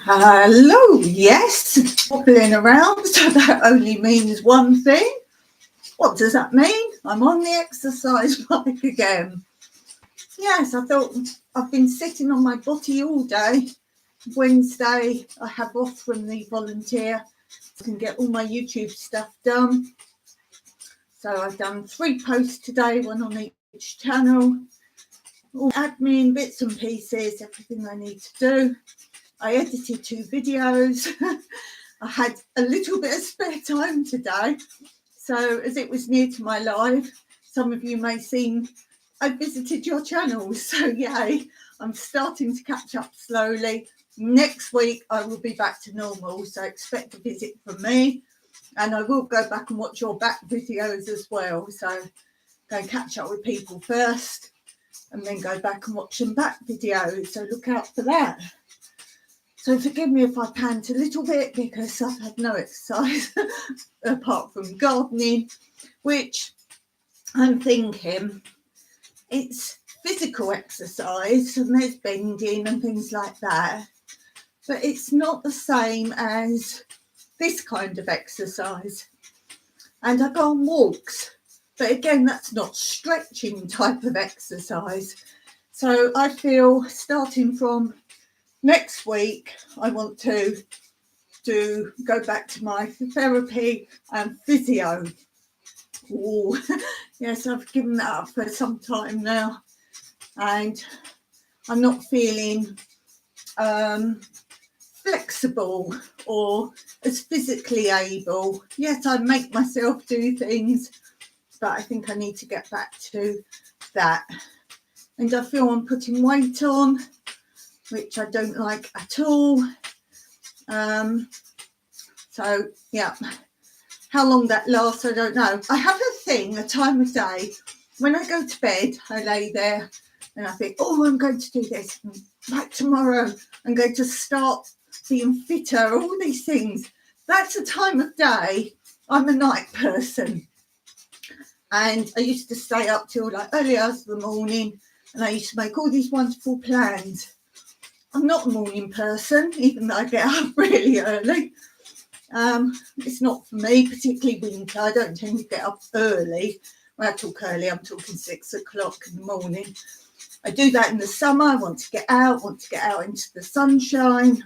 Hello, yes, wobbling around, so that only means one thing. What does that mean? I'm on the exercise bike again. Yes, I thought I've been sitting on my botty all day. Wednesday, I have off from the volunteer. I can get all my YouTube stuff done. So I've done 3 posts today, one on each channel. All admin, bits and pieces, everything I need to do. I edited 2 videos. I had a little bit of spare time today. So as it was near to my live, some of you may seen I visited your channels. So yay, I'm starting to catch up slowly. Next week I will be back to normal. So expect a visit from me. And I will go back and watch your back videos as well. So go and catch up with people first and then go back and watch some back videos. So look out for that. So forgive me if I pant a little bit because I've had no exercise apart from gardening, which I'm thinking it's physical exercise and there's bending and things like that, but it's not the same as this kind of exercise. And I go on walks, but again, that's not stretching type of exercise. So I feel starting from next week, I want to go back to my therapy and physio. Ooh, yes, I've given that up for some time now, and I'm not feeling flexible or as physically able. Yes, I make myself do things, but I think I need to get back to that. And I feel I'm putting weight on, which I don't like at all. So yeah, how long that lasts, I don't know. I have a time of day. When I go to bed, I lay there and I think, oh, I'm going to do this. Like tomorrow, I'm going to start being fitter, all these things. That's a time of day. I'm a night person. And I used to stay up till like early hours of the morning and I used to make all these wonderful plans. I'm not a morning person, even though I get up really early. It's not for me, particularly winter. I don't tend to get up early. When I talk early, I'm talking 6 o'clock in the morning. I do that in the summer. I want to get out into the sunshine.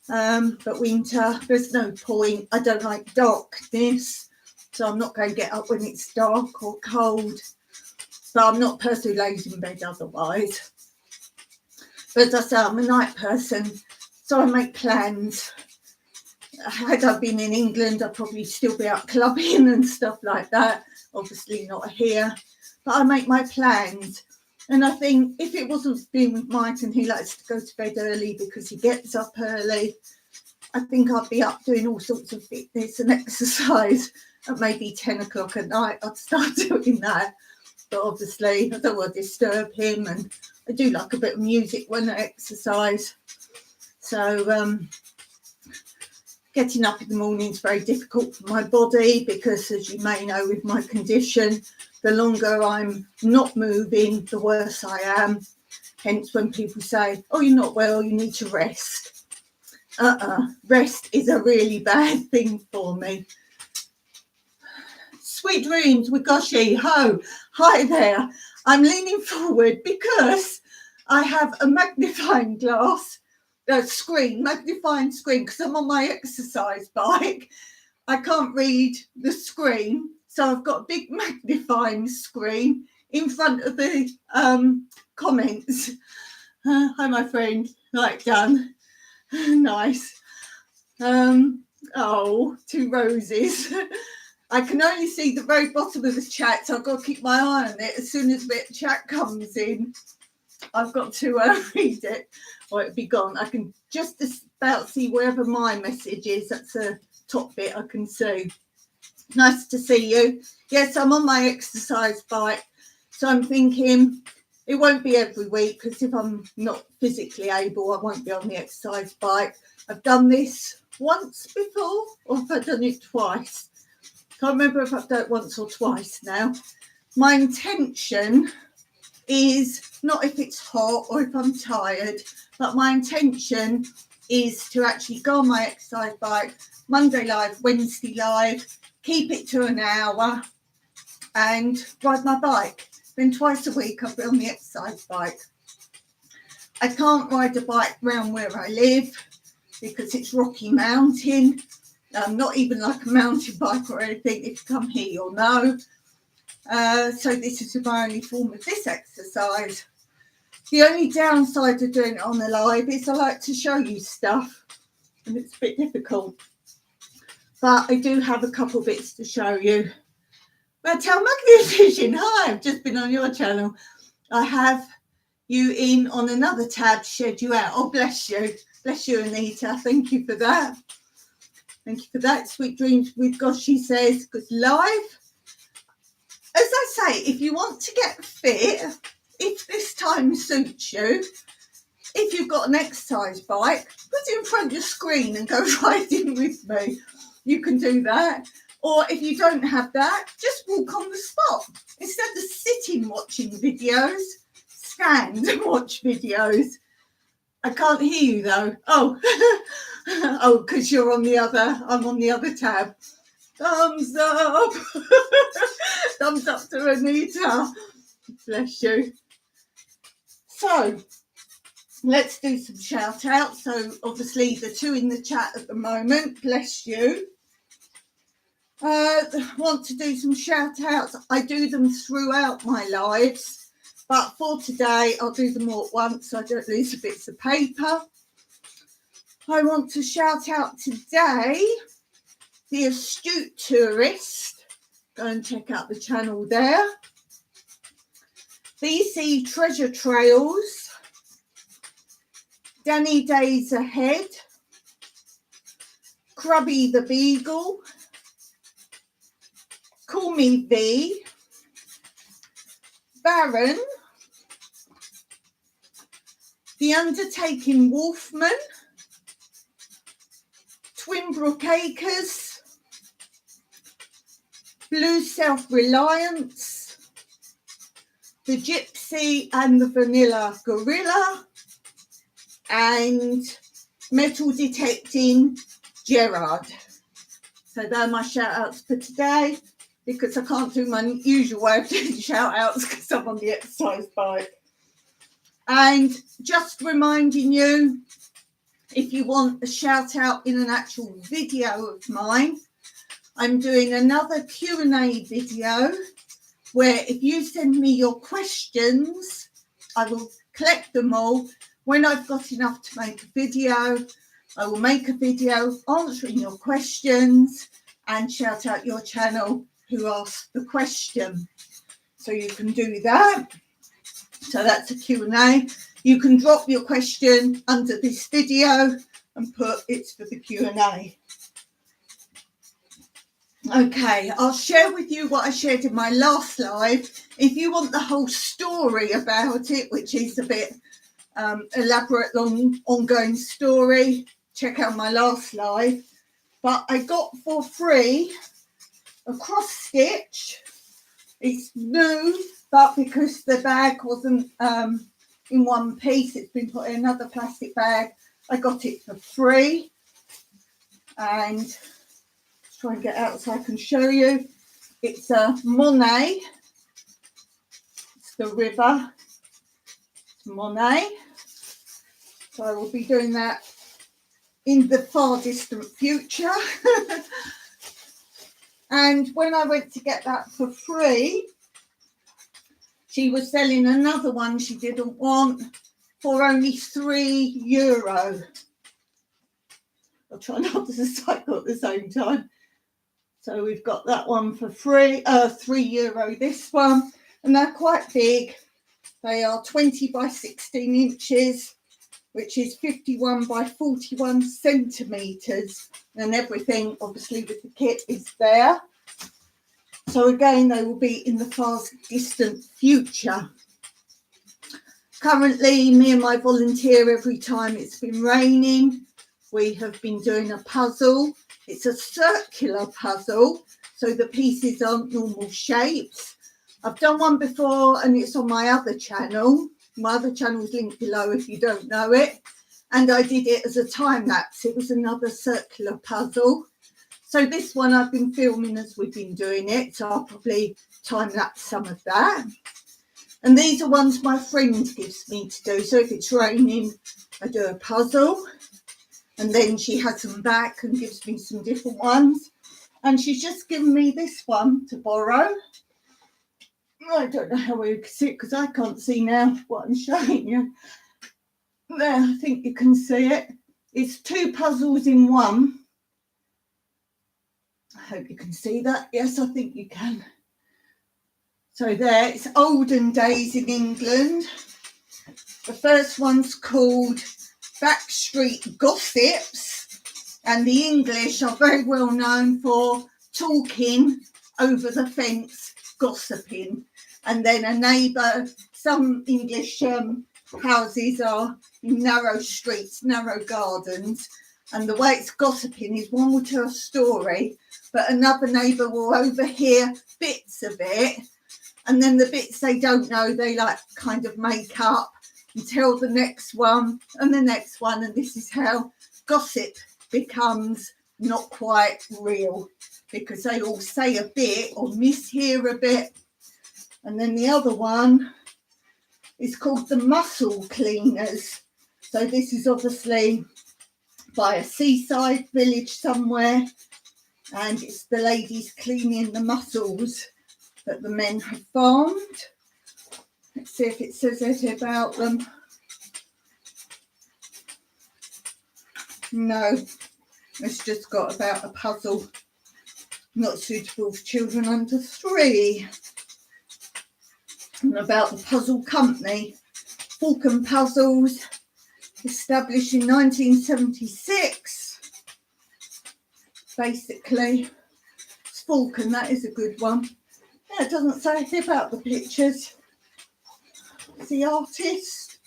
But winter, there's no point. I don't like darkness, so I'm not going to get up when it's dark or cold. But I'm not a person who lays in bed otherwise. But as I say, I'm a night person, so I make plans. Had I been in England, I'd probably still be out clubbing and stuff like that. Obviously not here, but I make my plans. And I think if it wasn't being with Mike and he likes to go to bed early because he gets up early, I think I'd be up doing all sorts of fitness and exercise at maybe 10 o'clock at night. I'd start doing that. But obviously I don't want to disturb him, and I do like a bit of music when I exercise. So getting up in the morning is very difficult for my body because, as you may know, with my condition, the longer I'm not moving, the worse I am. Hence when people say, oh, you're not well, you need to rest. Rest is a really bad thing for me. Sweet dreams with Goshi. Ho, hi there. I'm leaning forward because I have a magnifying glass, magnifying screen, because I'm on my exercise bike. I can't read the screen, so I've got a big magnifying screen in front of the comments. Hi, my friend. Right, done. Nice. Oh, 2 roses. I can only see the very bottom of the chat, so I've got to keep my eye on it. As soon as a bit of chat comes in, I've got to read it, or it'll be gone. I can just about see wherever my message is. That's the top bit I can see. Nice to see you. Yes, I'm on my exercise bike, so I'm thinking it won't be every week because if I'm not physically able, I won't be on the exercise bike. I've done this once before, or have I done it twice? Can't remember if I've done it once or twice now. My intention is not if it's hot or if I'm tired, but my intention is to actually go on my exercise bike, Monday live, Wednesday live, keep it to an hour and ride my bike. Then twice a week I'll be on the exercise bike. I can't ride a bike around where I live because it's Rocky Mountain. Not even like a mountain bike or anything. If you come here, you'll know. So this is my only form of this exercise. The only downside to doing it on the live is I like to show you stuff and it's a bit difficult. But I do have a couple bits to show you. Well, tell Magnificent, hi, I've just been on your channel. I have you in on another tab, shed you out. Oh, bless you. Bless you, Anita. Thank you for that. Thank you for that. Sweet dreams with God, she says, because live, as I say, if you want to get fit, if this time suits you, if you've got an exercise bike, put it in front of your screen and go riding with me. You can do that. Or if you don't have that, just walk on the spot. Instead of sitting watching videos, stand and watch videos. I can't hear you though. Oh, oh, because you're on the other, I'm on the other tab. Thumbs up. Thumbs up to Anita. Bless you. So, let's do some shout outs. So, obviously, the two in the chat at the moment. Bless you. Want to do some shout outs. I do them throughout my lives, but for today I'll do them all at once so I don't lose the bits of paper. I want to shout out today the Astute Tourist. Go and check out the channel there. BC Treasure Trails, Danny Days Ahead, Crubby the Beagle, Call Me V, Baron, The Undertaking Wolfman, Twinbrook Acres, Blue Self-Reliance, The Gypsy and the Vanilla Gorilla, and Metal Detecting Gerard. So they're my shout outs for today, because I can't do my usual way of doing shout outs because I'm on the exercise bike. And just reminding you, if you want a shout out in an actual video of mine, I'm doing another Q&A video where if you send me your questions, I will collect them all. When I've got enough to make a video, I will make a video answering your questions and shout out your channel who asked the question. So you can do that. So that's a Q&A. You can drop your question under this video and put it's for the Q&A. Okay, I'll share with you what I shared in my last live. If you want the whole story about it, which is a bit elaborate, long, ongoing story, check out my last live. But I got for free a cross stitch. It's new, but because the bag wasn't in one piece, it's been put in another plastic bag. I got it for free. And let's try and get out so I can show you. It's a Monet. It's the river. It's Monet. So I will be doing that in the far distant future. And when I went to get that for free, she was selling another one she didn't want for only €3. I'll try not to cycle at the same time. So we've got that one for free, €3 this one. And they're quite big. They are 20 by 16 inches, which is 51 by 41 centimetres. And everything, obviously, with the kit is there. So again, they will be in the far distant future. Currently, me and my volunteer, every time it's been raining, we have been doing a puzzle. It's a circular puzzle, so the pieces aren't normal shapes. I've done one before and it's on my other channel. My other channel is linked below if you don't know it. and I did it as a time lapse. It was another circular puzzle. So this one I've been filming as we've been doing it, so I'll probably time lapse some of that. And these are ones my friend gives me to do. So if it's raining, I do a puzzle, and then she has them back and gives me some different ones. And she's just given me this one to borrow. I don't know how we can see it because I can't see now what I'm showing you. There, I think you can see it. It's 2 puzzles in one. I hope you can see that. Yes, I think you can. So there, it's olden days in England. The first one's called Backstreet Gossips, and the English are very well known for talking over the fence, gossiping. And then a neighbour, some English houses are in narrow streets, narrow gardens, and the way it's gossiping is one will tell a story, but another neighbour will overhear bits of it, and then the bits they don't know, they like kind of make up and tell the next one and the next one, and this is how gossip becomes not quite real, because they all say a bit or mishear a bit. And then the other one is called the Mussel Cleaners. So this is obviously by a seaside village somewhere, and it's the ladies cleaning the mussels that the men have farmed. Let's see if it says anything about them. No, it's just got about a puzzle not suitable for children under 3. And about the puzzle company, Falcon Puzzles, established in 1976. Basically, it's Falcon, that is a good one. Yeah, it doesn't say anything about the pictures. The artist,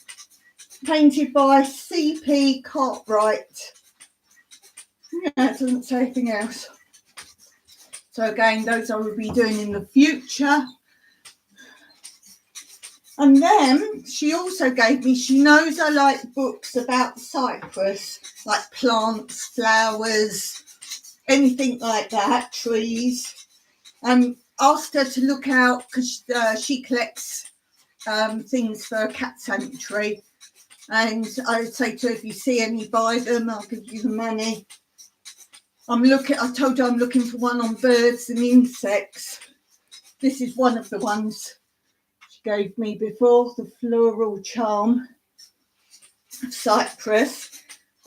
painted by C.P. Cartwright. Yeah, it doesn't say anything else. So again, those I will be doing in the future. And then she also gave me, she knows I like books about Cyprus, like plants, flowers, anything like that, trees. Asked her to look out because she collects things for a cat sanctuary. And I would say to her, if you see any, buy them, I'll give you the money. I told her I'm looking for one on birds and insects. This is one of the ones gave me before, the floral charm of Cyprus.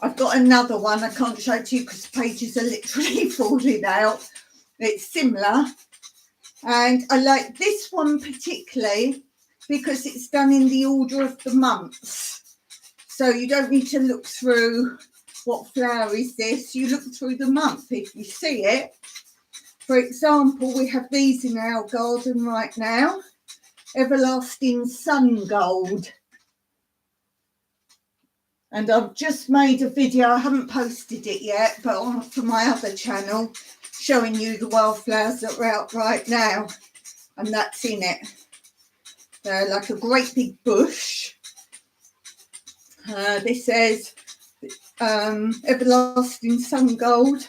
I've got another one I can't show to you because the pages are literally falling out. It's similar, and I like this one particularly because it's done in the order of the months, so you don't need to look through what flower is this, you look through the month if you see it. For example, we have these in our garden right now. Everlasting Sun Gold. And I've just made a video, I haven't posted it yet, but for my other channel, showing you the wildflowers that are out right now. And that's in it. They're like a great big bush. This says Everlasting Sun Gold.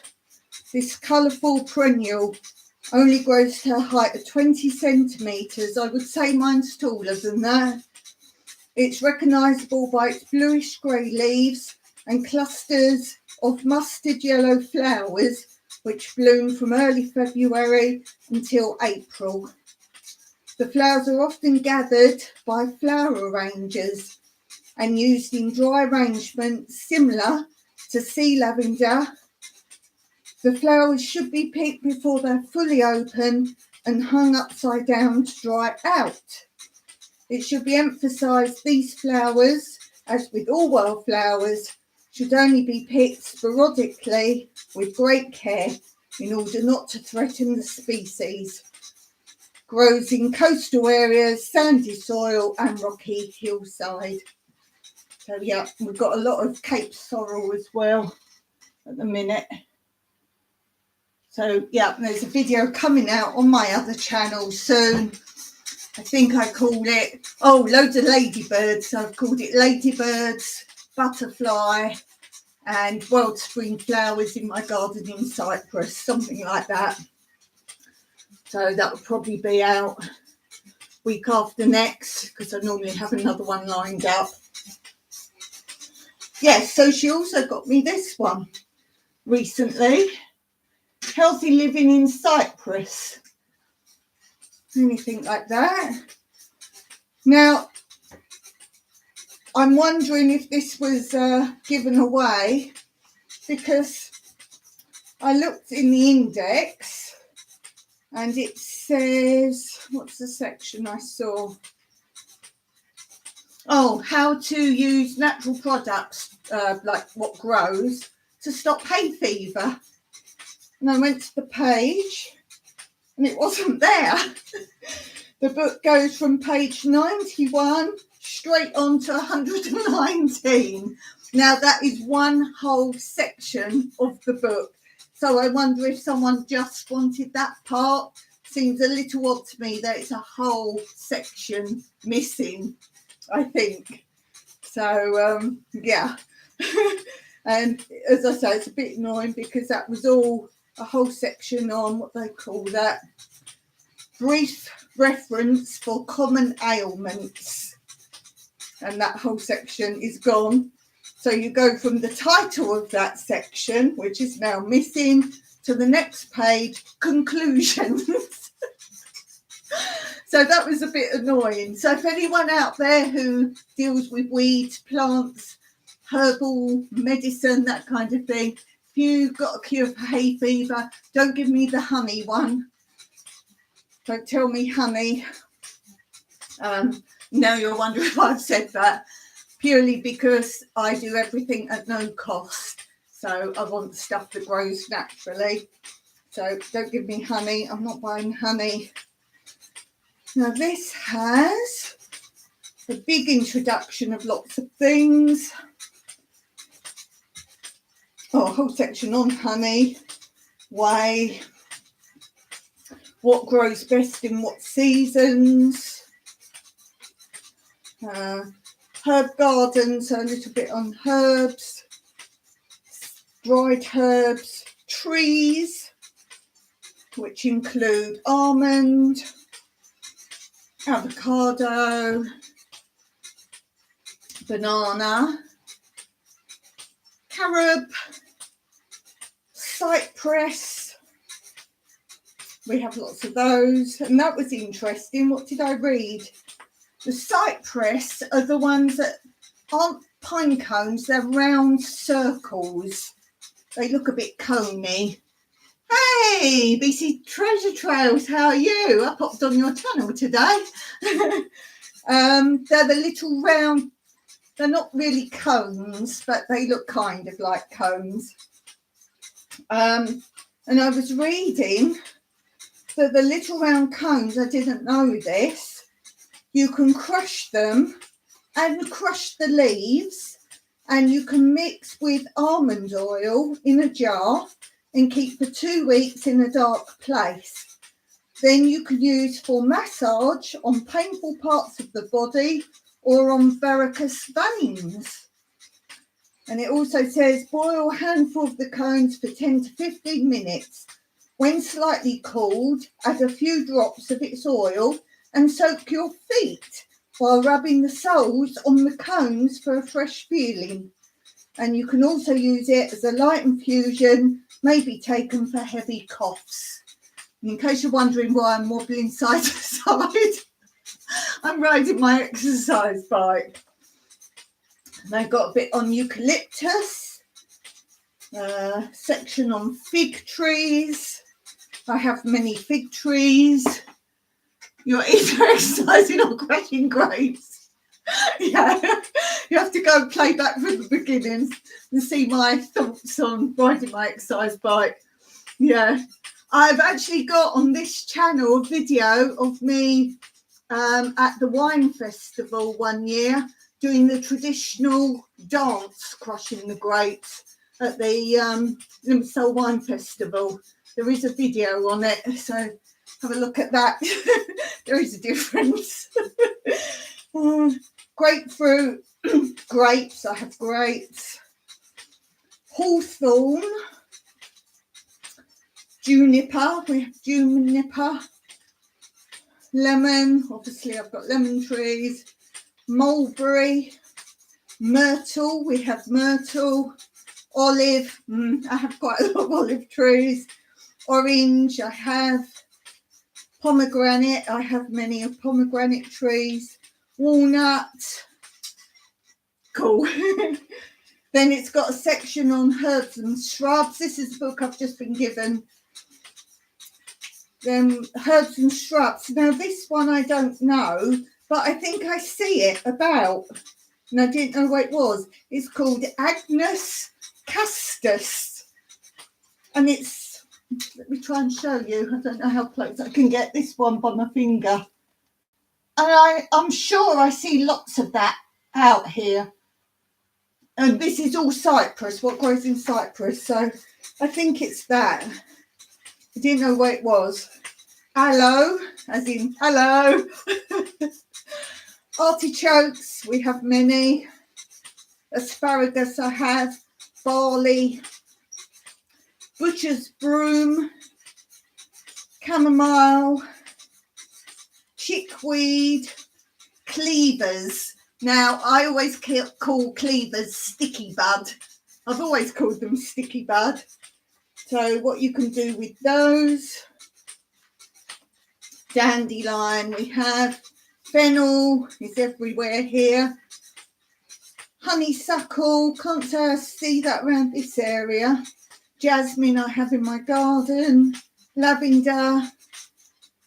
This colourful perennial only grows to a height of 20 centimetres. I would say mine's taller than that. It's recognisable by its bluish grey leaves and clusters of mustard yellow flowers which bloom from early February until April. The flowers are often gathered by flower arrangers and used in dry arrangements similar to sea lavender. The flowers should be picked before they're fully open and hung upside down to dry out. It should be emphasised these flowers, as with all wildflowers, should only be picked sporadically with great care in order not to threaten the species. Grows in coastal areas, sandy soil and rocky hillside. So yeah, we've got a lot of Cape sorrel as well at the minute. So yeah, there's a video coming out on my other channel soon. I think I called it, loads of ladybirds. So I've called it Ladybirds butterfly and wild spring flowers in my garden in Cyprus, something like that. So that will probably be out week after next, because I normally have another one lined up. Yes, so she also got me this one recently. Healthy living in Cyprus. Anything like that. Now, I'm wondering if this was given away, because I looked in the index and it says, what's the section I saw? Oh, how to use natural products, like what grows, to stop hay fever. And I went to the page and it wasn't there. The book goes from page 91 straight on to 119. Now that is one whole section of the book. So I wonder if someone just wanted that part. Seems a little odd to me that it's a whole section missing, I think. So, yeah. And as I say, it's a bit annoying because that was all a whole section on what they call that. Brief reference for common ailments. And that whole section is gone. So you go from the title of that section, which is now missing, to the next page, conclusions. So that was a bit annoying. So if anyone out there who deals with weeds, plants, herbal medicine, that kind of thing, if you've got a cure for hay fever, don't give me the honey one. Don't tell me honey. Now you're wondering why I've said that. Purely because I do everything at no cost. So I want stuff that grows naturally. So don't give me honey. I'm not buying honey. Now this has a big introduction of lots of things. Oh, a whole section on honey, whey, what grows best in what seasons, herb gardens, so a little bit on herbs, dried herbs, trees, which include almond, avocado, banana, carob, cypress. We have lots of those, and that was interesting. What did I read? The cypress are the ones that aren't pine cones, they're round circles. They look a bit coney. Hey, BC Treasure Trails, how are you? I popped on your channel today. They're the little round, they're not really cones, but they look kind of like cones. And I was reading that the little round cones, I didn't know this, you can crush them and crush the leaves, and you can mix with almond oil in a jar and keep for 2 weeks in a dark place. Then you can use for massage on painful parts of the body or on varicose veins. And it also says boil a handful of the cones for 10 to 15 minutes. When slightly cooled, add a few drops of its oil and soak your feet while rubbing the soles on the cones for a fresh feeling. And you can also use it as a light infusion, maybe taken for heavy coughs. And in case you're wondering why I'm wobbling side to side, I'm riding my exercise bike. And I've got a bit on eucalyptus, section on fig trees. I have many fig trees. You're either exercising or cracking grapes. Yeah, you have to go and play back from the beginning and see my thoughts on riding my exercise bike. Yeah, I've actually got on this channel a video of me at the wine festival one year doing the traditional dance, crushing the grapes at the Limassol wine festival. There is a video on it, so have a look at that. There is a difference. grapefruit, grapes, I have grapes, hawthorn, juniper, we have juniper, lemon, obviously I've got lemon trees, mulberry, myrtle, we have myrtle, olive, I have quite a lot of olive trees, orange, I have pomegranate, I have many of pomegranate trees, walnut, cool. Then it's got a section on herbs and shrubs. This is a book I've just been given. Herbs and shrubs. Now this one I don't know, but I think I see it about, and I didn't know what it was. It's called Agnus Castus, and it's, let me try and show you. I don't know how close I can get this one by my finger. And I'm sure I see lots of that out here. And this is all Cyprus, what grows in Cyprus. So I think it's that. I didn't know what it was. Aloe, as in hello. Artichokes, we have many. Asparagus I have. Barley. Butcher's broom. Chamomile. Chickweed. Cleavers. Now, I always call cleavers sticky bud. I've always called them sticky bud. So what you can do with those, dandelion we have, fennel is everywhere here, honeysuckle, can't say I see that around this area, jasmine I have in my garden, lavender,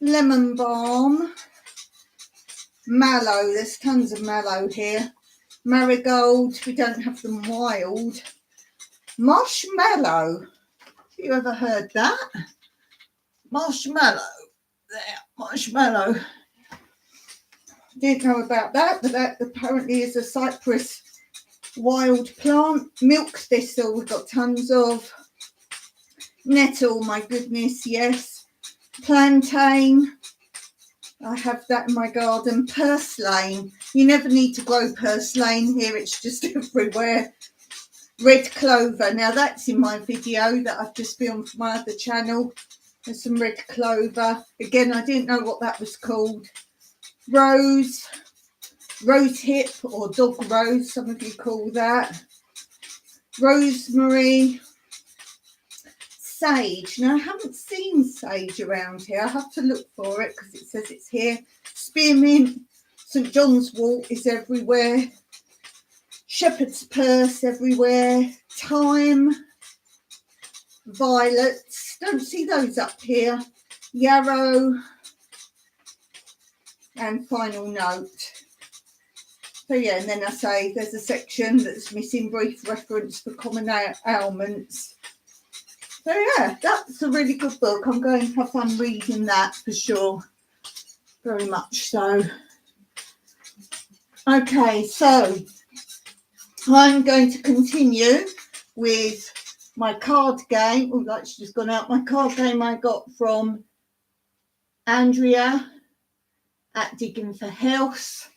lemon balm, mallow, there's tons of mallow here, marigold, we don't have them wild, marshmallow. Have you ever heard that? Marshmallow. There, marshmallow. Didn't know about that, but that apparently is a Cyprus wild plant. Milk thistle, we've got tons of. Nettle, my goodness, yes. Plantain. I have that in my garden. Purslane. You never need to grow purslane here, it's just everywhere. Red clover, now that's in my video that I've just filmed for my other channel. There's some red clover. Again, I didn't know what that was called. Rose, rose hip or dog rose, some of you call that. Rosemary, sage. Now, I haven't seen sage around here. I have to look for it because it says it's here. Spearmint, St John's wort is everywhere. Shepherd's purse everywhere, thyme, violets, don't see those up here, yarrow, and final note. So yeah, and then I say there's a section that's missing brief reference for common ailments. So yeah, that's a really good book. I'm going to have fun reading that for sure, very much so. Okay, so I'm going to continue with my card game. Oh, that's just gone out. My card game I got from Andrea at Digging for Health.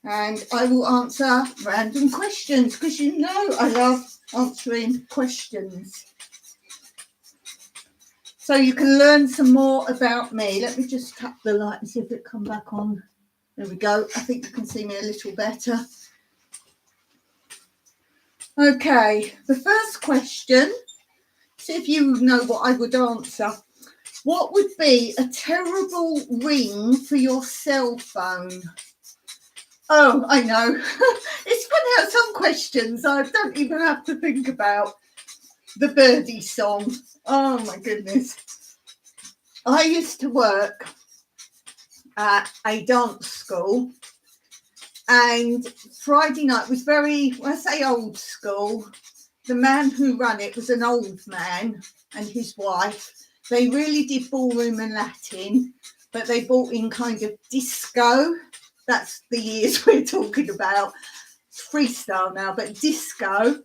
And I will answer random questions because you know I love answering questions. So you can learn some more about me. Let me just tap the light and see if it comes back on. There we go. I think you can see me a little better. Okay, the first question, see if you know what I would answer. What would be a terrible ring for your cell phone? Oh, I know. It's funny how some questions I don't even have to think about. The birdie song. Oh, my goodness. I used to work at a dance school. And Friday night was very, when I say old school, the man who ran it was an old man and his wife. They really did ballroom and Latin, but they brought in kind of disco. That's the years we're talking about. It's freestyle now, but disco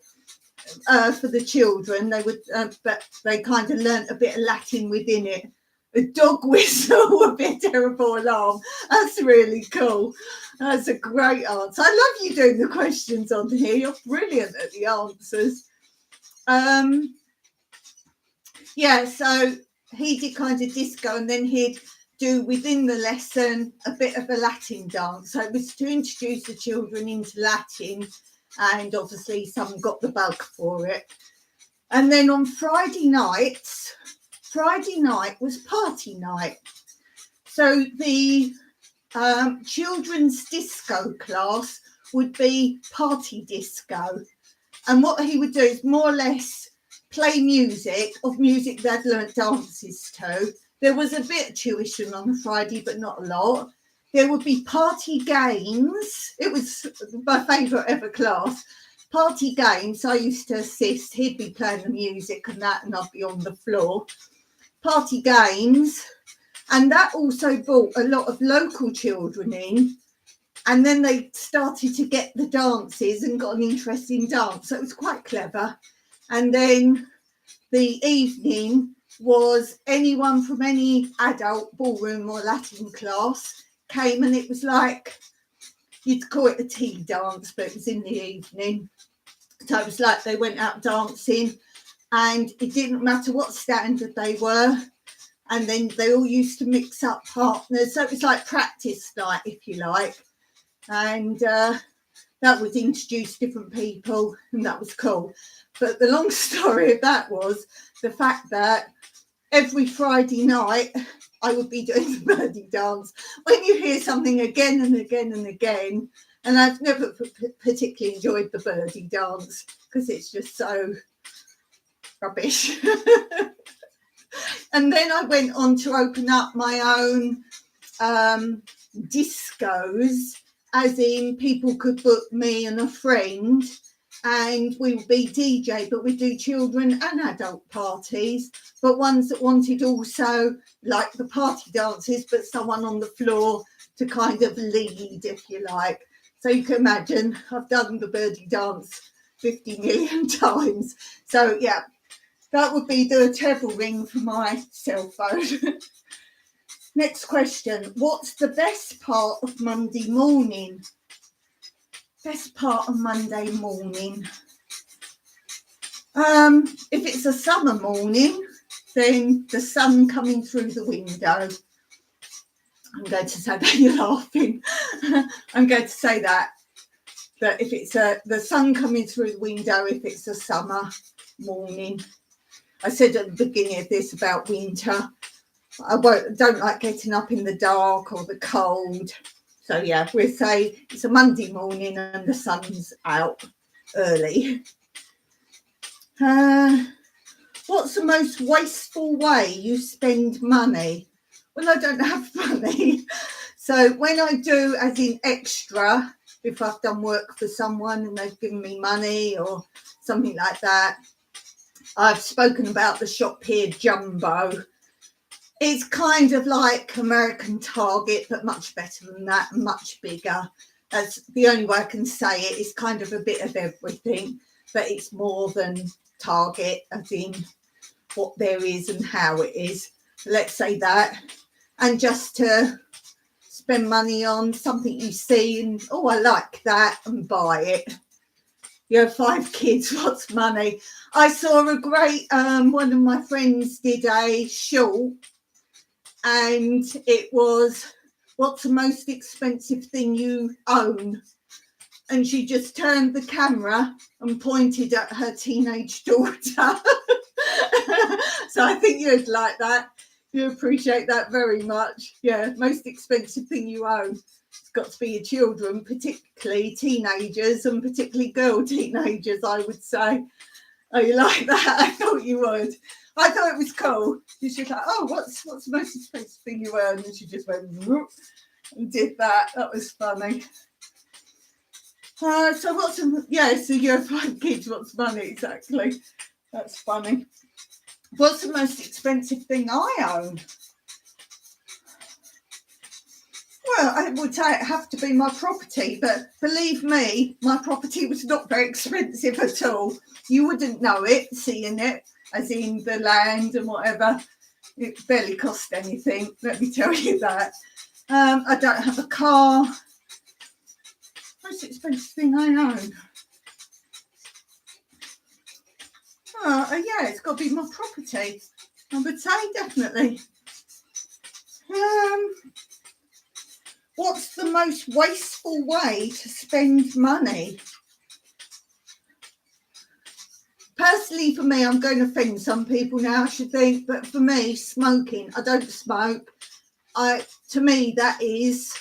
for the children. They would, but they kind of learnt a bit of Latin within it. a dog whistle would be a terrible alarm. That's really cool. That's a great answer. I love you doing the questions on here. You're brilliant at the answers. Yeah, so he did kind of disco, and then he'd do within the lesson a bit of a Latin dance. So it was to introduce the children into Latin, and obviously some got the bug for it. And then on Friday night was party night. So the children's disco class would be party disco. And what he would do is more or less play music they'd learnt dances to. There was a bit of tuition on a Friday, but not a lot. There would be party games. It was my favourite ever class. Party games. I used to assist. He'd be playing the music and that, and I'd be on the floor. Party games. And that also brought a lot of local children in. And then they started to get the dances and got an interest in dance. So it was quite clever. And then the evening was anyone from any adult ballroom or Latin class came, and it was like, you'd call it a tea dance, but it was in the evening. So it was like they went out dancing, and it didn't matter what standard they were. And then they all used to mix up partners. So it was like practice night, if you like. And that would introduce different people, and that was cool. But the long story of that was the fact that every Friday night I would be doing the birdie dance. When you hear something again and again and again, and I've never particularly enjoyed the birdie dance because it's just so rubbish. And then I went on to open up my own discos, as in people could book me and a friend, and we would be DJ, but we do children and adult parties, but ones that wanted also like the party dances, but someone on the floor to kind of lead, if you like. So you can imagine I've done the birdie dance 50 million times. So yeah, that would be the table ring for my cell phone. Next question. What's the best part of Monday morning? Best part of Monday morning. If it's a summer morning, then the sun coming through the window. I'm going to say that. You're laughing. I'm going to say that if it's the sun coming through the window, if it's a summer morning. I said at the beginning of this about winter. I don't like getting up in the dark or the cold. So yeah, we'll say it's a Monday morning and the sun's out early. What's the most wasteful way you spend money? Well, I don't have money. So when I do, as in extra, if I've done work for someone and they've given me money or something like that, I've spoken about the shop here, Jumbo. It's kind of like American Target, but much better than that, much bigger. That's the only way I can say it. It's kind of a bit of everything, but it's more than Target, as in what there is and how it is. Let's say that. And just to spend money on something you see and, oh, I like that, and buy it. You have 5 kids, what's money? I saw a great, one of my friends did a short, and it was, what's the most expensive thing you own? And she just turned the camera and pointed at her teenage daughter. So I think you'd like that. You appreciate that very much. Yeah, most expensive thing you own. It's got to be your children, particularly teenagers, and particularly girl teenagers, I would say. Oh, you like that? I thought you would. I thought it was cool. She's just like, oh, what's the most expensive thing you earn? And she just went whoop and did that. That was funny. So so you have 5 kids, what's money? Exactly. That's funny. What's the most expensive thing I own? Well, I would say it have to be my property, but believe me, my property was not very expensive at all. You wouldn't know it, seeing it, as in the land and whatever. It barely cost anything, let me tell you that. I don't have a car. Most expensive thing I own. Yeah, it's got to be my property. I would say definitely. What's the most wasteful way to spend money? Personally, for me, I'm going to offend some people now, I should think, but for me, smoking. I don't smoke. To me, that is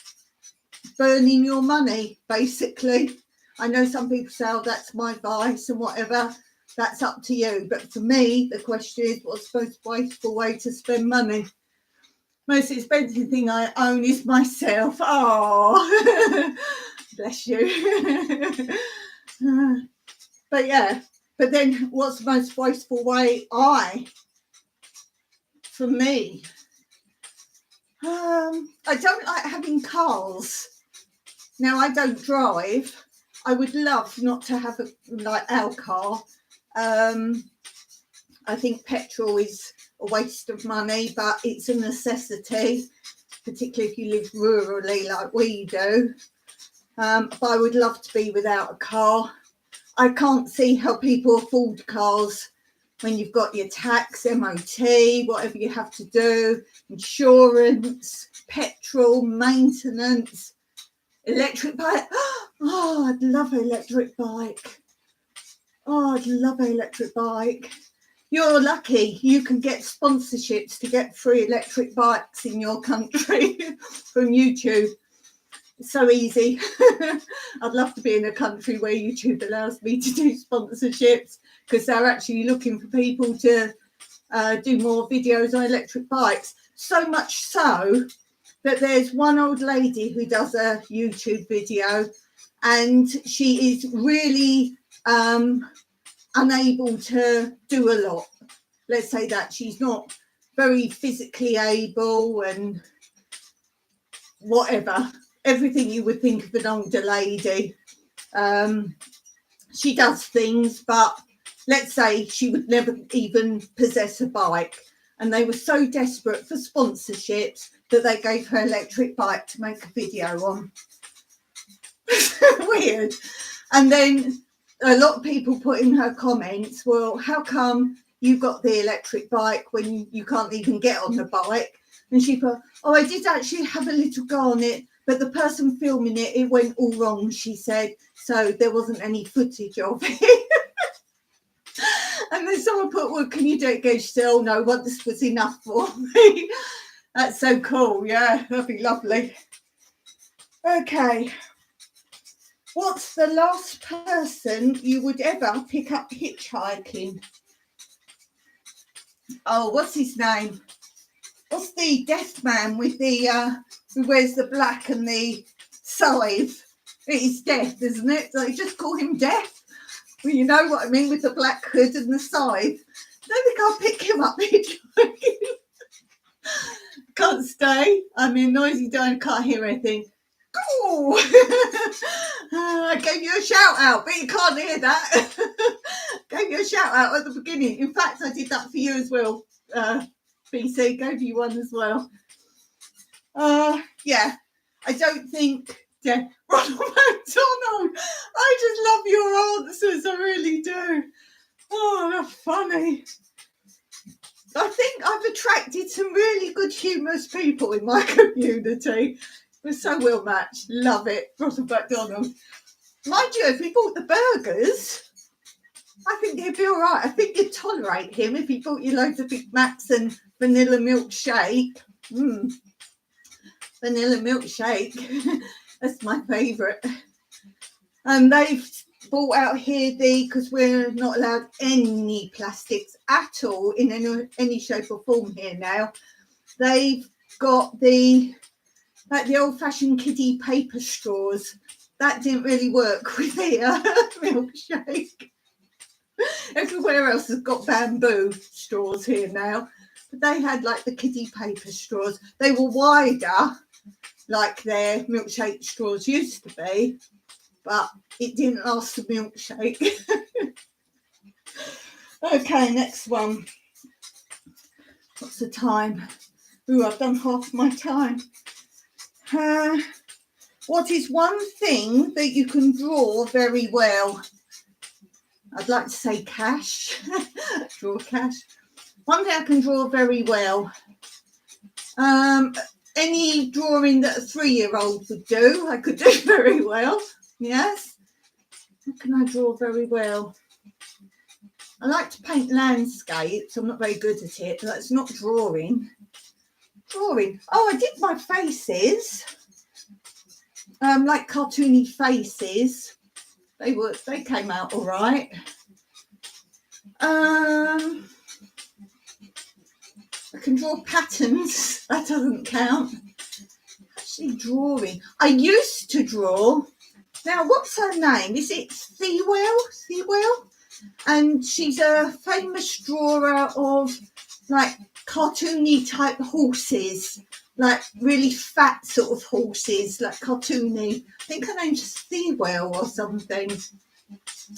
burning your money, basically. I know some people say, oh, that's my vice and whatever. That's up to you. But for me, the question is, what's the most wasteful way to spend money? Most expensive thing I own is myself. Oh, bless you. But yeah, but then what's the most wasteful way? For me, I don't like having cars. Now, I don't drive. I would love not to have our car. I think petrol is a waste of money, but it's a necessity, particularly if you live rurally like we do. But I would love to be without a car. I can't see how people afford cars when you've got your tax, MOT, whatever you have to do, insurance, petrol, maintenance, electric bike. Oh, I'd love an electric bike. Oh, I'd love an electric bike. You're lucky you can get sponsorships to get free electric bikes in your country from YouTube. It's so easy. I'd love to be in a country where YouTube allows me to do sponsorships, because they're actually looking for people to do more videos on electric bikes. So much so that there's one old lady who does a YouTube video, and she is really unable to do a lot. Let's say that she's not very physically able and whatever, everything you would think of an older lady. She does things, but let's say she would never even possess a bike, and they were so desperate for sponsorships that they gave her electric bike to make a video on. Weird. And then a lot of people put in her comments, well, how come you got the electric bike when you can't even get on the bike? And she put, oh, I did actually have a little go on it, but the person filming it, it went all wrong, she said. So there wasn't any footage of it. And then someone put, well, can you do it again? She said, oh, no, this was enough for me. That's so cool. Yeah, that'd be lovely. Okay. What's the last person you would ever pick up hitchhiking? Oh, what's his name? What's the deaf man with the who wears the black and the scythe? He's deaf, isn't it? So you just call him Deaf. Well, you know what I mean, with the black hood and the scythe. I don't think I'll pick him up hitchhiking. Can't stay. I'm in noisy down, can't hear anything. Oh, I gave you a shout out, but you can't hear that. Gave you a shout out at the beginning. In fact, I did that for you as well. BC gave you one as well. Yeah, I don't think. Yeah, Ronald McDonald. I just love your answers. I really do. Oh, they're funny. I think I've attracted some really good, humorous people in my community. We're so well matched. Love it. Ronald McDonald. Mind you, if he bought the burgers, I think he'd be all right. I think you'd tolerate him if he bought you loads of Big Macs and vanilla milkshake. Vanilla milkshake. That's my favourite. And they've brought out here because we're not allowed any plastics at all in any shape or form here now. They've got the old-fashioned kiddie paper straws. That didn't really work with the milkshake. Everywhere else has got bamboo straws here now, but they had like the kiddie paper straws. They were wider, like their milkshake straws used to be, but it didn't last the milkshake. Okay, next one. What's the time? Ooh, I've done half my time. What is one thing that you can draw very well? I'd like to say cash. Draw cash. One thing I can draw very well. Any drawing that a 3-year-old would do, I could do very well. Yes. What can I draw very well? I like to paint landscapes. I'm not very good at it. That's not drawing. Drawing. Oh, I did my faces. Like cartoony faces. They came out all right. I can draw patterns. That doesn't count. Actually, drawing. I used to draw. Now, what's her name? Is it Thewell? And she's a famous drawer of like cartoony type horses, like really fat sort of horses, like cartoony. I think her name's Thewell or something.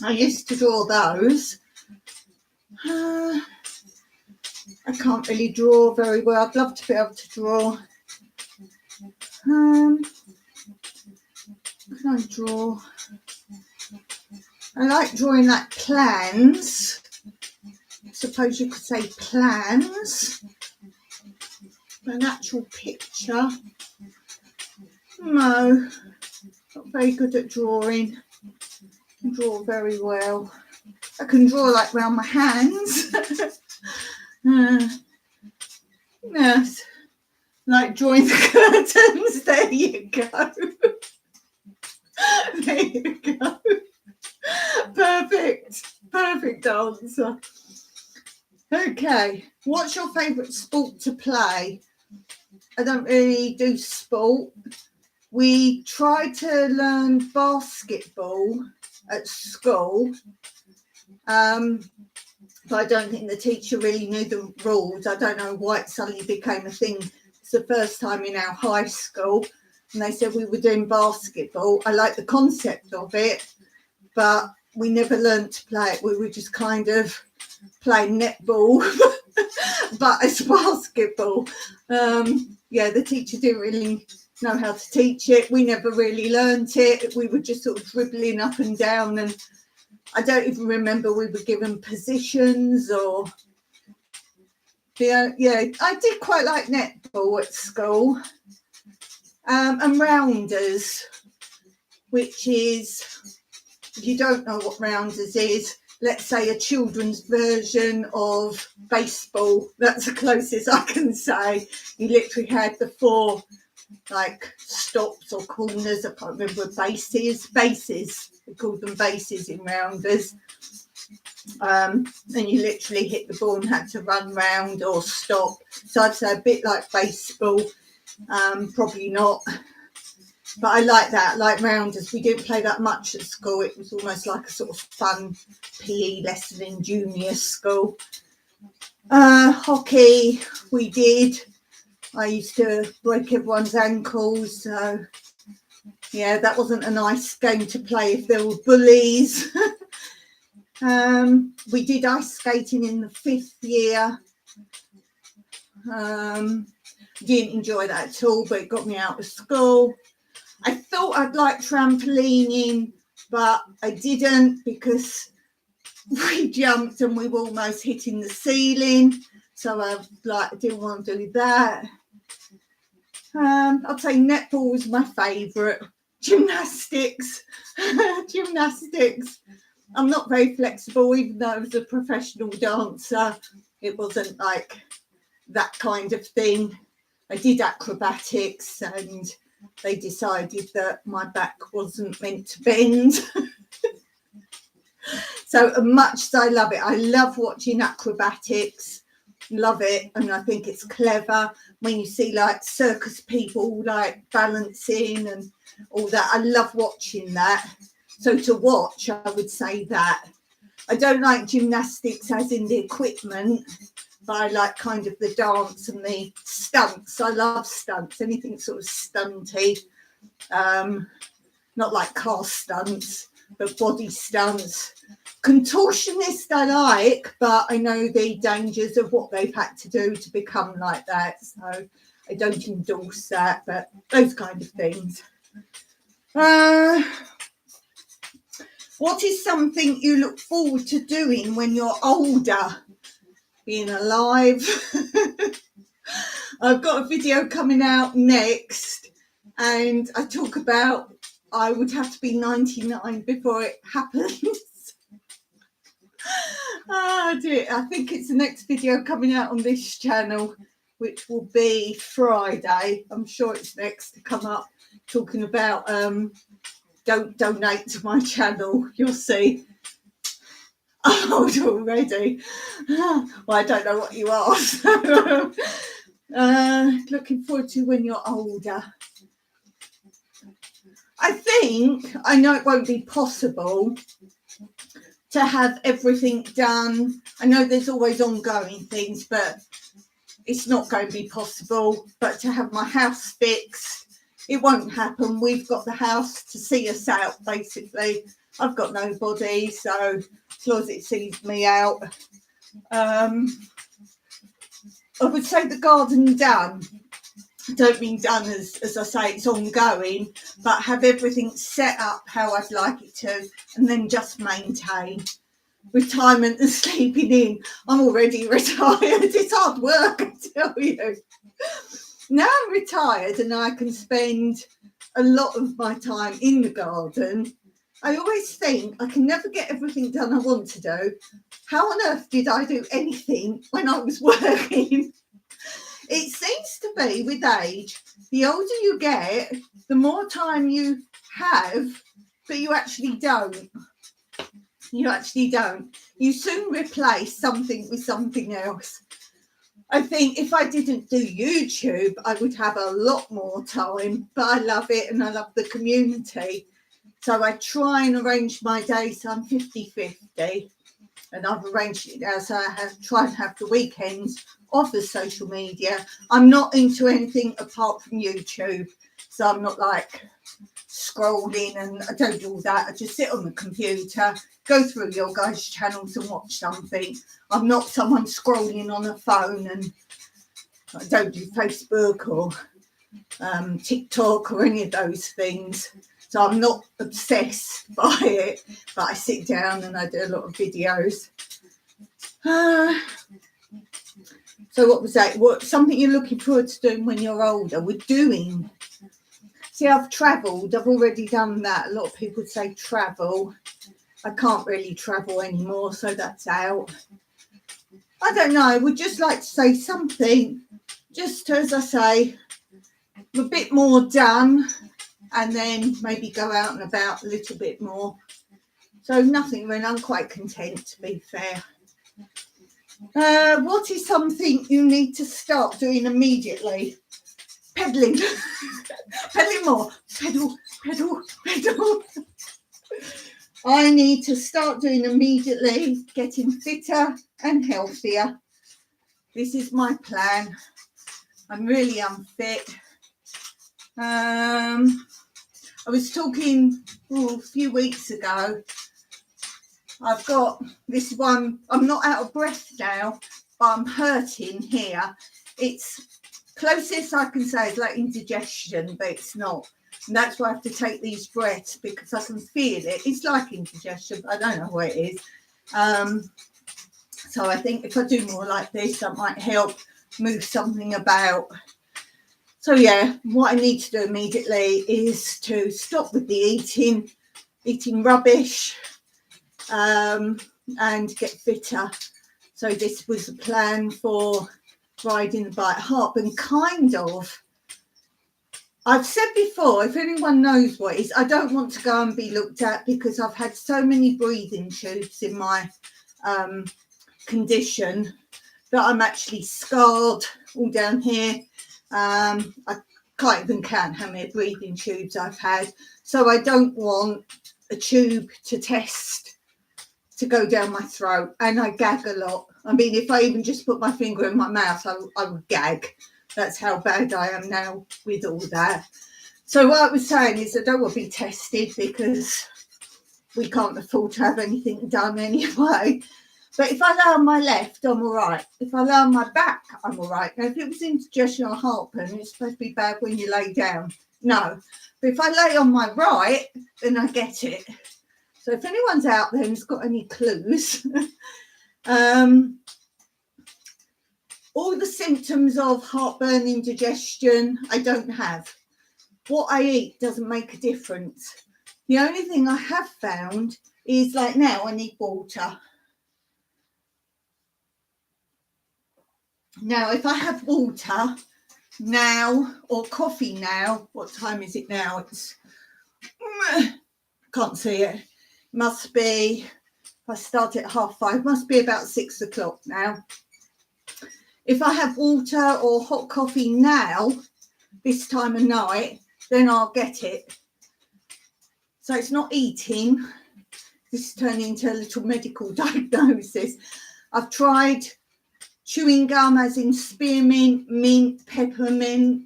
I used to draw those. I can't really draw very well. I'd love to be able to draw. What can I draw? I like drawing like plans. I suppose you could say plans. An actual picture. No, not very good at drawing. I draw very well. I can draw like around my hands. Yes, like drawing the curtains. There you go. There you go. Perfect answer. Okay, what's your favourite sport to play? I don't really do sport. We tried to learn basketball at school, but I don't think the teacher really knew the rules. I don't know why it suddenly became a thing. It's the first time in our high school, and they said we were doing basketball. I like the concept of it, but we never learned to play it. We were just kind of playing netball, but it's basketball. The teacher didn't really know how to teach it. We never really learnt it. We were just sort of dribbling up and down, and I don't even remember we were given positions or. I did quite like netball at school, and rounders, which is, if you don't know what rounders is, let's say a children's version of baseball. That's the closest I can say. You literally had the 4 like stops or corners. I can't remember bases. We called them bases in rounders. And you literally hit the ball and had to run round or stop. So I'd say a bit like baseball. Probably not. But I like that, like rounders. We didn't play that much at school. It was almost like a sort of fun PE lesson in junior school. Hockey, we did. I used to break everyone's ankles. So, yeah, that wasn't a nice game to play if there were bullies. We did ice skating in the 5th year. Didn't enjoy that at all, but it got me out of school. I thought I'd like trampolining, but I didn't because we jumped and we were almost hitting the ceiling. So I didn't want to do that. I'd say netball was my favourite. Gymnastics. I'm not very flexible, even though I was a professional dancer. It wasn't like that kind of thing. I did acrobatics and they decided that my back wasn't meant to bend. So much as I love it, I love watching acrobatics, love it, and I think it's clever when you see like circus people like balancing and all that. I love watching that. So to watch, I would say that. I don't like gymnastics as in the equipment, but I like kind of the dance and the stunts. I love stunts, anything sort of stunty. Not like car stunts, but body stunts. Contortionist I like, but I know the dangers of what they've had to do to become like that. So I don't endorse that, but those kind of things. What is something you look forward to doing when you're older? Being alive. I've got a video coming out next, and I talk about I would have to be 99 before it happens. Dear. I think it's the next video coming out on this channel, which will be Friday. I'm sure it's next to come up, talking about don't donate to my channel. You'll see. Old already. Well, I don't know what you asked. Looking forward to when you're older. I know it won't be possible to have everything done. I know there's always ongoing things, but it's not going to be possible. But to have my house fixed, it won't happen. We've got the house to see us out, basically. I've got nobody, so as long as it sees me out. I would say the garden done. I don't mean done as I say, it's ongoing, but have everything set up how I'd like it to, and then just maintain. Retirement and sleeping in. I'm already retired. It's hard work, I tell you. Now I'm retired and I can spend a lot of my time in the garden. I always think I can never get everything done I want to do. How on earth did I do anything when I was working? It seems to be with age, the older you get, the more time you have, but you actually don't. You actually don't. You soon replace something with something else. I think if I didn't do YouTube, I would have a lot more time, but I love it and I love the community. So I try and arrange my day so I'm 50-50, and I've arranged it now so I try and have the weekends off of social media. I'm not into anything apart from YouTube, so I'm not like scrolling, and I don't do all that. I just sit on the computer, go through your guys' channels and watch something. I'm not someone scrolling on a phone, and I don't do Facebook or TikTok or any of those things. So I'm not obsessed by it, but I sit down and I do a lot of videos. So what was that? What something you're looking forward to doing when you're older? We're doing. See, I've travelled. I've already done that. A lot of people say travel. I can't really travel anymore, so that's out. I don't know. I would just like to say something, just as I say, a bit more done, and then maybe go out and about a little bit more. So nothing really. I'm quite content, to be fair. What is something you need to start doing immediately? Pedaling. Pedaling more. Pedal, pedal, pedal. I need to start doing immediately, getting fitter and healthier. This is my plan. I'm really unfit. I was talking a few weeks ago. I've got this one. I'm not out of breath now, but I'm hurting here. It's closest I can say is like indigestion, but it's not. And that's why I have to take these breaths, because I can feel it. It's like indigestion, but I don't know what it is. So I think if I do more like this, that might help move something about. So yeah, what I need to do immediately is to stop with the eating rubbish, and get fitter. So this was a plan for riding the bike hop, and kind of, I've said before, if anyone knows what it is, I don't want to go and be looked at, because I've had so many breathing tubes in my condition that I'm actually scarred all down here. I can't even count how many breathing tubes I've had. So I don't want a tube to test to go down my throat, and I gag a lot. I mean, if I even just put my finger in my mouth, I would gag. That's how bad I am now with all that. So what I was saying is I don't want to be tested, because we can't afford to have anything done anyway. But if I lay on my left, I'm all right. If I lay on my back, I'm all right. Now, if it was indigestion or heartburn, it's supposed to be bad when you lay down. No. But if I lay on my right, then I get it. So if anyone's out there who's got any clues, all the symptoms of heartburn, indigestion, I don't have. What I eat doesn't make a difference. The only thing I have found is, like, now I need water. Now, if I have water now or coffee now, what time is it now? It's, can't see it. Must be, if I start at 5:30, must be about 6 o'clock now. If I have water or hot coffee now, this time of night, then I'll get it. So it's not eating. This is turning into a little medical diagnosis. I've tried chewing gum, as in spearmint, mint, peppermint.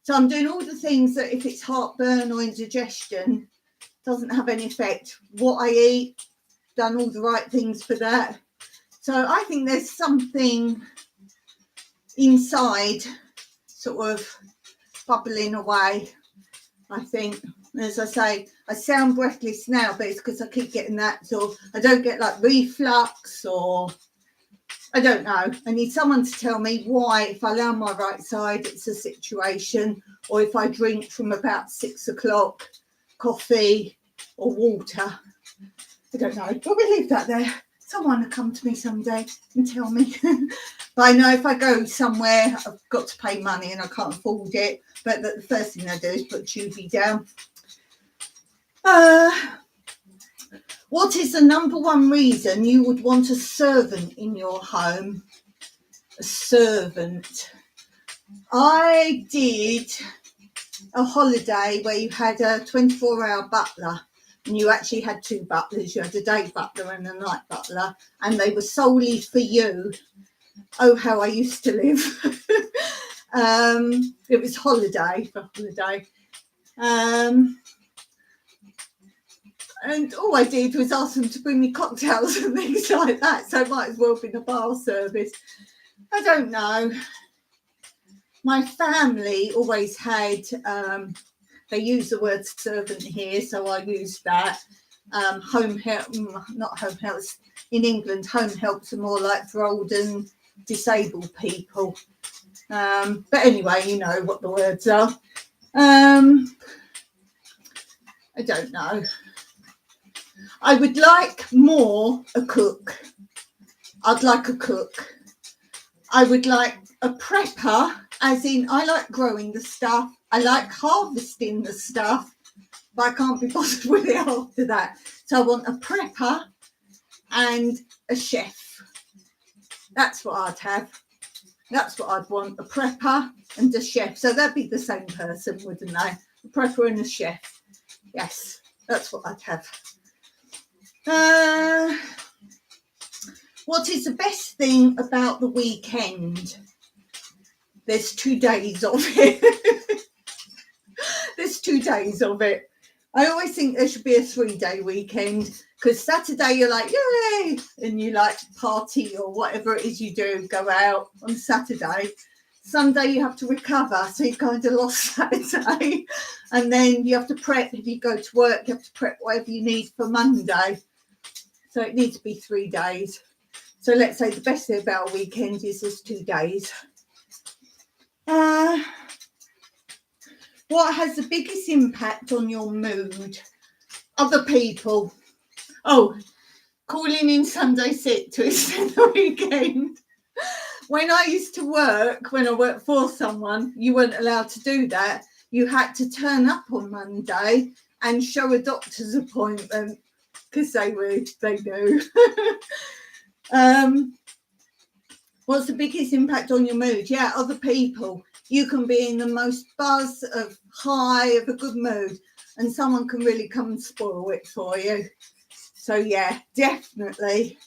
So I'm doing all the things that if it's heartburn or indigestion, doesn't have any effect. What I eat, done all the right things for that. So I think there's something inside sort of bubbling away, I think. As I say, I sound breathless now, but it's because I keep getting that sort of, I don't get like reflux or I don't know. I need someone to tell me why, if I lay on my right side, it's a situation, or if I drink from about 6 o'clock, coffee or water. I don't know. But we'll leave that there. Someone will come to me someday and tell me. But I know if I go somewhere, I've got to pay money and I can't afford it. But the first thing I do is put Tubi down. What is the number one reason you would want a servant in your home? A servant. I did a holiday where you had a 24-hour butler, and you actually had two butlers. You had a day butler and a night butler, and they were solely for you. Oh, how I used to live. It was holiday for holiday. And all I did was ask them to bring me cocktails and things like that. So it might as well have been a bar service. I don't know. My family always had, they use the word servant here, so I use that. Home help, not home helps. In England, home helps are more like for old and disabled people. But anyway, you know what the words are. I don't know. I would like more a cook. I'd like a cook. I would like a prepper, as in I like growing the stuff. I like harvesting the stuff, but I can't be bothered with it after that. So I want a prepper and a chef. That's what I'd have. That's what I'd want, a prepper and a chef. So that'd be the same person, wouldn't they? A prepper and a chef. Yes, that's what I'd have. What is the best thing about the weekend? There's 2 days of it. There's 2 days of it. I always think there should be a 3-day weekend, because Saturday you're like, yay, and you like party or whatever it is you do, go out on Saturday. Sunday you have to recover, so you kind of lost Saturday. And then you have to prep. If you go to work, you have to prep whatever you need for Monday. So it needs to be 3 days. So let's say the best thing about a weekend is there's 2 days. What has the biggest impact on your mood? Other people. Oh, calling in Sunday sick to extend the weekend. When I used to work, when I worked for someone, you weren't allowed to do that. You had to turn up on Monday and show a doctor's appointment, because they knew. What's the biggest impact on your mood? Yeah, other people. You can be in the most buzz of high of a good mood, and someone can really come and spoil it for you. So yeah, definitely.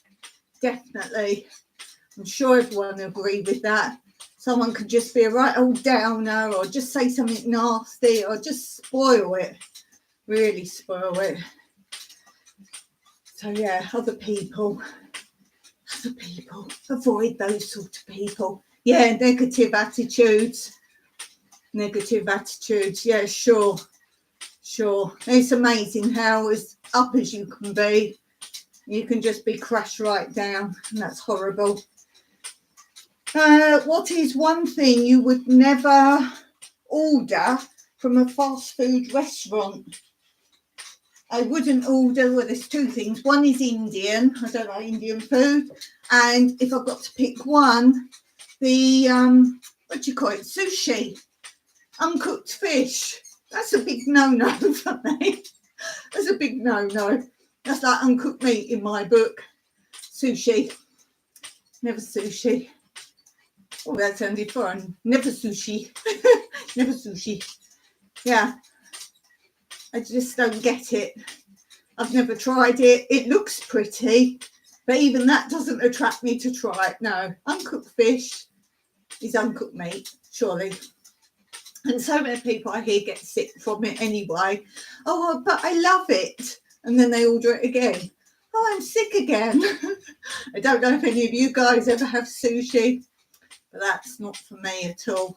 I'm sure everyone will agree with that. Someone could just be a right old downer, or just say something nasty, or just spoil it. Really spoil it. So yeah, other people, avoid those sort of people. Yeah, negative attitudes. Yeah, sure. It's amazing how as up as you can be, you can just be crushed right down, and that's horrible. What is one thing you would never order from a fast food restaurant? I wouldn't order, well, there's two things. One is Indian. I don't like Indian food. And if I've got to pick one, the, what do you call it? Sushi. Uncooked fish. That's a big no-no for me. That's a big no-no. That's like uncooked meat in my book. Sushi. Never sushi. Oh, that sounded fun. Never sushi. Never sushi. Yeah. I just don't get it. I've never tried it. It looks pretty, but even that doesn't attract me to try it. No. Uncooked fish is uncooked meat, surely. And so many people I hear get sick from it anyway. Oh, but I love it. And then they order it again. Oh, I'm sick again. I don't know if any of you guys ever have sushi, but that's not for me at all.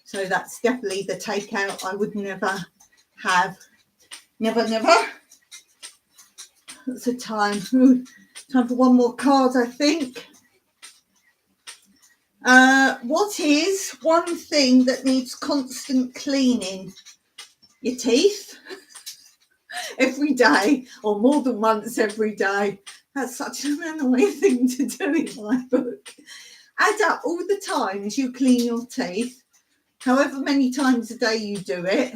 So that's definitely the takeout I would never have. Never. That's a time. Ooh, time for one more card, I think. What is one thing that needs constant cleaning? Your teeth. Every day, or more than once every day. That's such an annoying thing to do in my book. Add up all the times you clean your teeth, however many times a day you do it.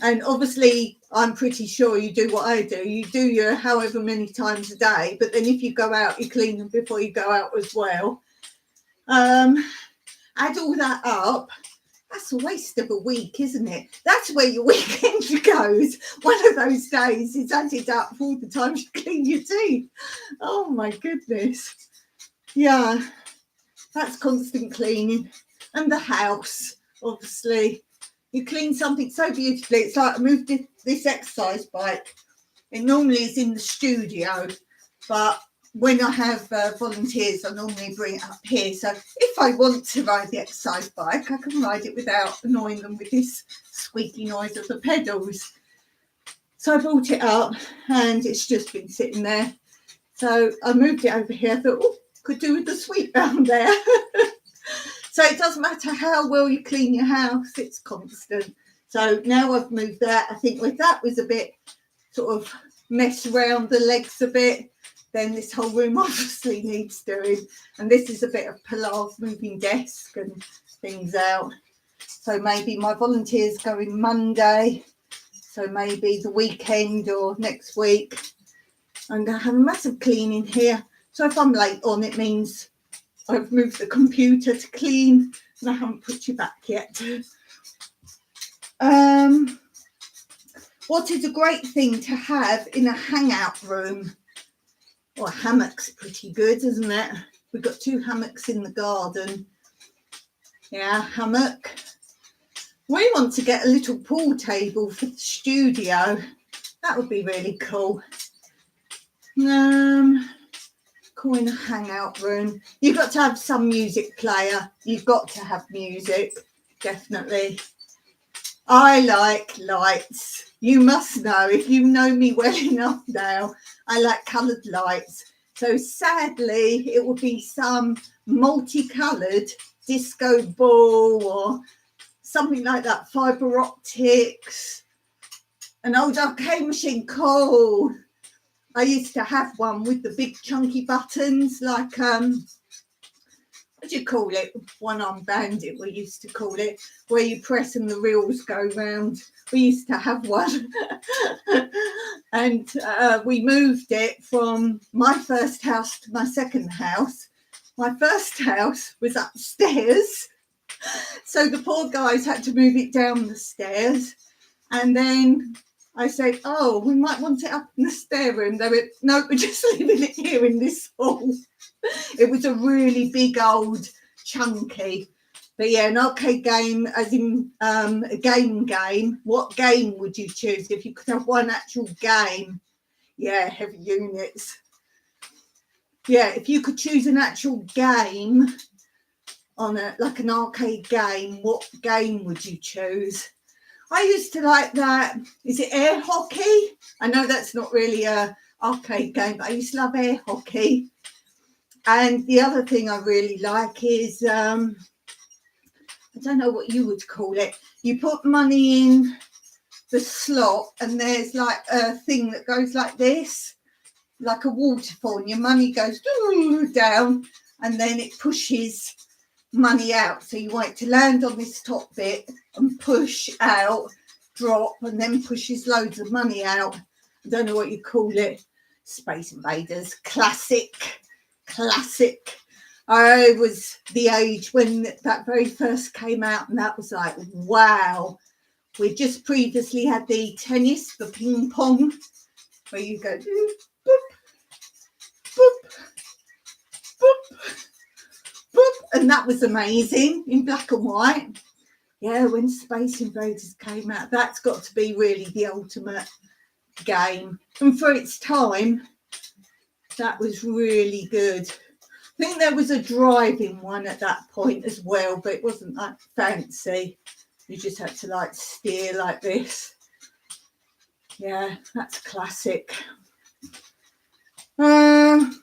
And obviously, I'm pretty sure you do what I do. You do your however many times a day, but then if you go out, you clean them before you go out as well. Add all that up. That's a waste of a week, isn't it? That's where your weekend goes. One of those days is added up for all the times you clean your teeth. Oh my goodness. Yeah, that's constant cleaning. And the house, obviously. You clean something so beautifully. It's like I moved this exercise bike. It normally is in the studio, but when I have volunteers, I normally bring it up here. So if I want to ride the exercise bike, I can ride it without annoying them with this squeaky noise of the pedals. So I brought it up and it's just been sitting there. So I moved it over here. I thought, oh, could do with the sweep round there. So it doesn't matter how well you clean your house, it's constant. So now I've moved that. I think with that was a bit sort of mess around the legs a bit. Then this whole room obviously needs doing. And this is a bit of palaver, moving desk and things out. So maybe my volunteers go in Monday. So maybe the weekend or next week. I'm going to have a massive cleaning here. So if I'm late on, it means I've moved the computer to clean and I haven't put you back yet. What is a great thing to have in a hangout room? Well, a hammock's pretty good, isn't it? We've got 2 hammocks in the garden. Yeah, hammock. We want to get a little pool table for the studio. That would be really cool. Cool in a hangout room. You've got to have some music player. You've got to have music, definitely. I like lights. You must know, if you know me well enough now, I like coloured lights. So sadly, it would be some multicoloured disco ball or something like that, fibre optics, an old arcade machine. Cool. I used to have one with the big chunky buttons, like, what do you call it? One-arm bandit, we used to call it, where you press and the reels go round. We used to have one. And we moved it from my first house to my second house. My first house was upstairs. So the poor guys had to move it down the stairs. And then I said, oh, we might want it up in the spare room. They went, no, we're just leaving it here in this hall. It was a really big old chunky. But yeah, an arcade game, as in a game. What game would you choose if you could have one actual game? Yeah, heavy units. Yeah, if you could choose an actual game on like an arcade game, what game would you choose? I used to like that. Is it air hockey? I know that's not really a arcade game, but I used to love air hockey. And the other thing I really like is, I don't know what you would call it. You put money in the slot and there's like a thing that goes like this, like a waterfall, and your money goes down and then it pushes money out. So you want it to land on this top bit and push out, drop, and then pushes loads of money out. I don't know what you call it. Space Invaders. Classic. I was the age when that very first came out, and that was like, wow. We just previously had the tennis, the ping pong, where you go boop, boop, boop, boop, and that was amazing in black and white. Yeah, when Space Invaders came out, that's got to be really the ultimate game. And for its time, that was really good. I think there was a driving one at that point as well, but it wasn't that fancy. You just had to like steer like this. Yeah, that's classic. Whose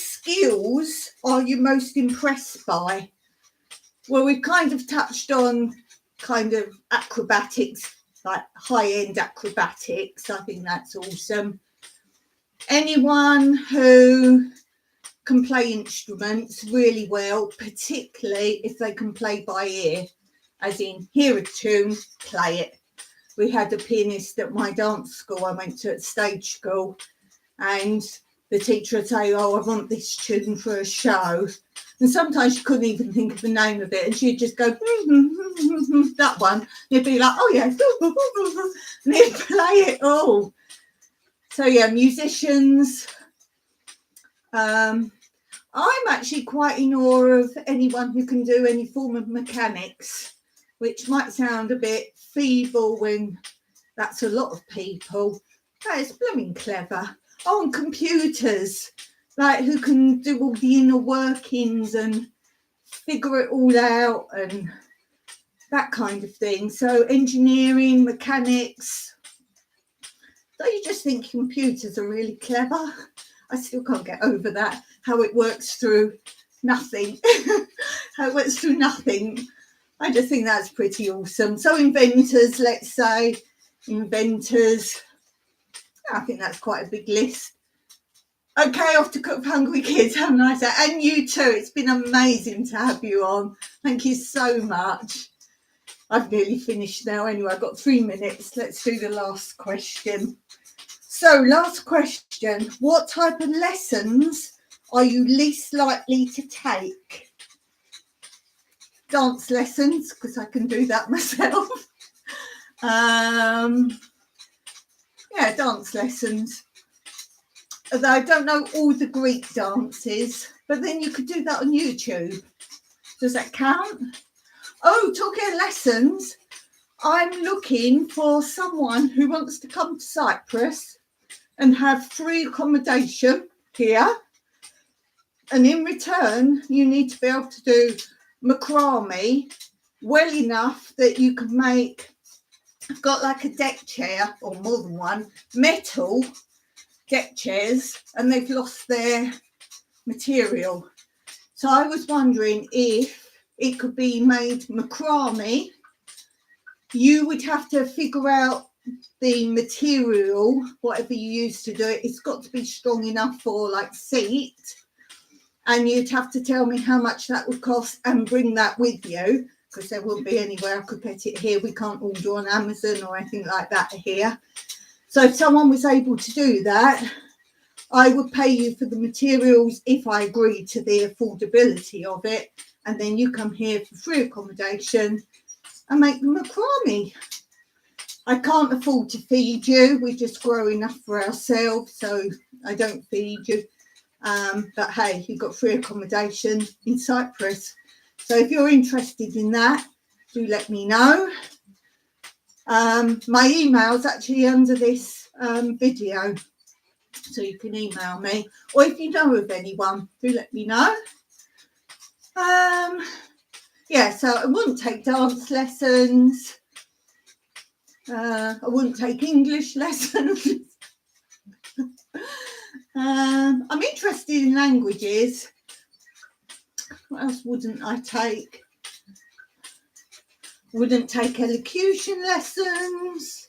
skills are you most impressed by? Well, we've kind of touched on kind of acrobatics, like high-end acrobatics. I think that's awesome. Anyone who can play instruments really well, particularly if they can play by ear, as in hear a tune, play it. We had a pianist at my dance school I went to at stage school, and the teacher would say, oh, I want this tune for a show. And sometimes she couldn't even think of the name of it, and she'd just go, that one. And he'd be like, oh, yeah. And he'd play it all. So, yeah, musicians. I'm actually quite in awe of anyone who can do any form of mechanics, which might sound a bit feeble when that's a lot of people. But it's blooming clever. Oh, and computers, like who can do all the inner workings and figure it all out and that kind of thing. So engineering, mechanics. Don't you just think computers are really clever? I still can't get over that, how it works through nothing. How it works through nothing. I just think that's pretty awesome. So inventors, let's say, inventors. I think that's quite a big list. Okay, off to cook for hungry kids. Have a nice day. And you too. It's been amazing to have you on. Thank you so much. I've nearly finished now anyway. I've got 3 minutes. Let's do the last question. So, last question. What type of lessons are you least likely to take? Dance lessons, because I can do that myself. Yeah, dance lessons. Although I don't know all the Greek dances, but then you could do that on YouTube. Does that count? Oh, talking of lessons, I'm looking for someone who wants to come to Cyprus and have free accommodation here. And in return, you need to be able to do macrame well enough that you can make, I've got like a deck chair or more than one, metal deck chairs, and they've lost their material. So I was wondering if it could be made macrame. You would have to figure out the material, whatever you use to do it. It's got to be strong enough for like seat, and you'd have to tell me how much that would cost and bring that with you, because there wouldn't be anywhere I could get it here. We can't order on Amazon or anything like that here. So if someone was able to do that, I would pay you for the materials if I agreed to the affordability of it, and then you come here for free accommodation and make the macrame. I can't afford to feed you. We just grow enough for ourselves, so I don't feed you. But hey, you've got free accommodation in Cyprus. So if you're interested in that, do let me know. My email's actually under this video, so you can email me, or if you know of anyone, do let me know. Yeah, so I wouldn't take dance lessons. I wouldn't take English lessons. I'm interested in languages. What else wouldn't I take? Wouldn't take elocution lessons.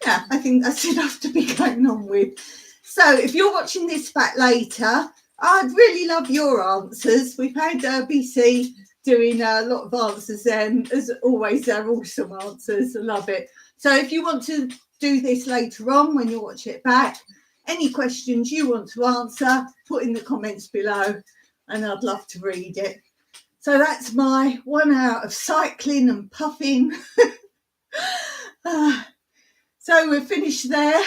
Yeah, I think that's enough to be going on with. So if you're watching this back later, I'd really love your answers. We've had BC doing a lot of answers, and as always, they're awesome answers. I love it. So if you want to do this later on when you watch it back, any questions you want to answer, put in the comments below, and I'd love to read it. So that's my 1 hour of cycling and puffing. So we're finished there.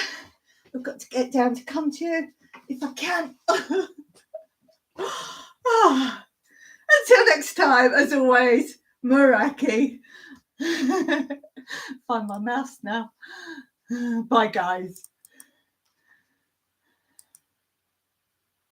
I've got to get down to come to you if I can. Until next time, as always, Meraki. Find my mouse now. Bye, guys.